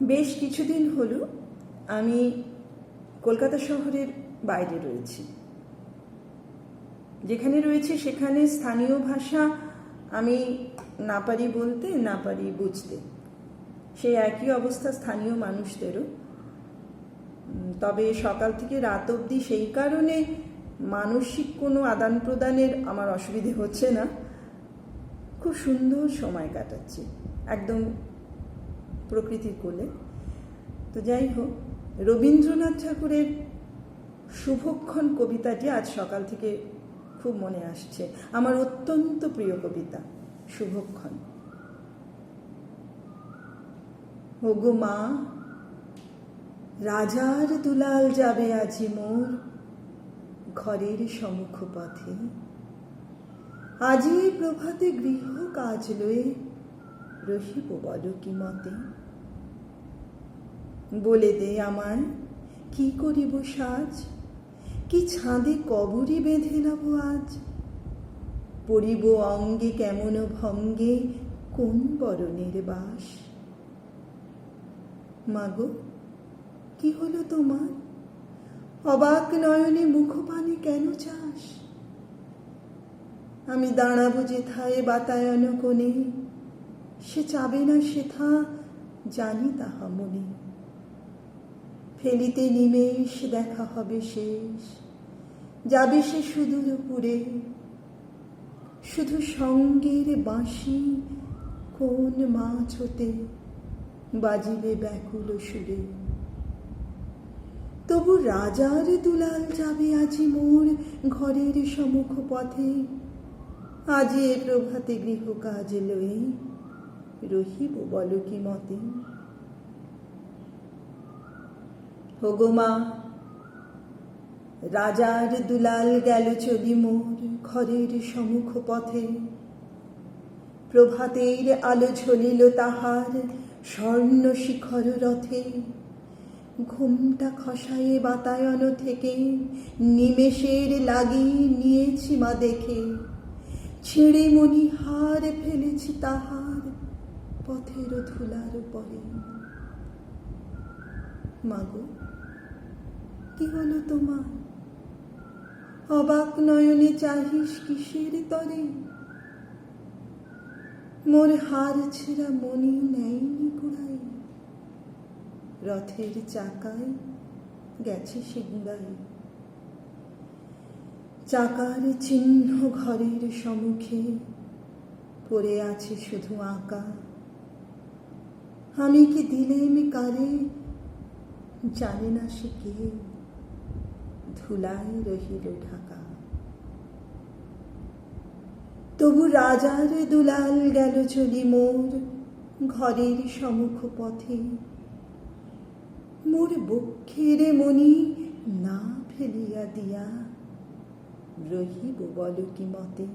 বেশ কিছুদিন হলো আমি কলকাতা শহরের বাইরে রয়েছি। যেখানে রয়েছে সেখানে স্থানীয় ভাষা আমি না পারি বলতে, না পারি বুঝতে। সেই একই অবস্থা স্থানীয় মানুষদেরও। তবে সকাল থেকে রাত অবধি সেই কারণে মানসিক কোনো আদান প্রদানের আমার অসুবিধে হচ্ছে না। খুব সুন্দর সময় কাটাচ্ছি একদম প্রকৃতির কোলে। তো যাই হোক, রবীন্দ্রনাথ ঠাকুরের শুভক্ষণ কবিতাটি আজ সকাল থেকে খুব মনে আসছে। আমার অত্যন্ত প্রিয় কবিতা শুভক্ষণ। ওগো মা, রাজার দুলাল যাবে আজি মোর ঘরের সম্মুখ পথে। আজি প্রভাতে গৃহ কাজ লয়ে রহিব বলো কি মতে। বলে দে আমায় কি করিব সাজ, কি ছাদে কবরী বেঁধে লব আজ। পড়িব অঙ্গে কেমন ভঙ্গে কোন বরণের বাস। মাগো, কি হলো তোমার, অবাক নয়নে মুখপানে কেন চাস। আমি দাঁড়াবো যেথায় বাতায়ন কোণে, সে চাবে না সেথা জানি তাহা মনে। ফেলিতে নিমেষ দেখা হবে শেষ, যাবে সে সুদূর পুরে। শুধু সঙ্গের বাঁশি কোন মাছ হতে বাজিবে ব্যাকুল সুরে। তবু রাজার দুলাল যাবে আজি মোর ঘরের সম্মুখ পথে। আজি এ প্রভাতে গৃহ কাজ লয়ে রহিব বলো কি মতে। ওগো মা, রাজার দুলাল গেল চলি মোর ঘরের সম্মুখ পথে। প্রভাতের আলো ঝলিল তাহার স্বর্ণ শিখর রথে। ঘুমটা খসায়ে বাতায়ন থেকে নিমেষের লাগি নিয়েছি মা দেখে। ছেড়ে মণিহার ফেলেছি তাহার পথের ধুলার পরে। মাগো, কি হলো তোমার, অবাক নয়নে চাহিস কিসের তরে। মোর হার ছেঁড়া মনি নেয়নি কুড়াই, রথের চাকায় গেছে সিংড়াই। চাকার চিহ্ন ঘরের সম্মুখে পড়ে আছে শুধু আঁকা। আমি কি দিলেম কারে জানে না সে কে, ধুলায় রহিল ঢাকা। তবু রাজার দুলাল গেল চলি মোর ঘরের সম্মুখ পথে। মোর বক্ষের মণি না ফেলিয়া দিয়া রহিব বলো কি মতে।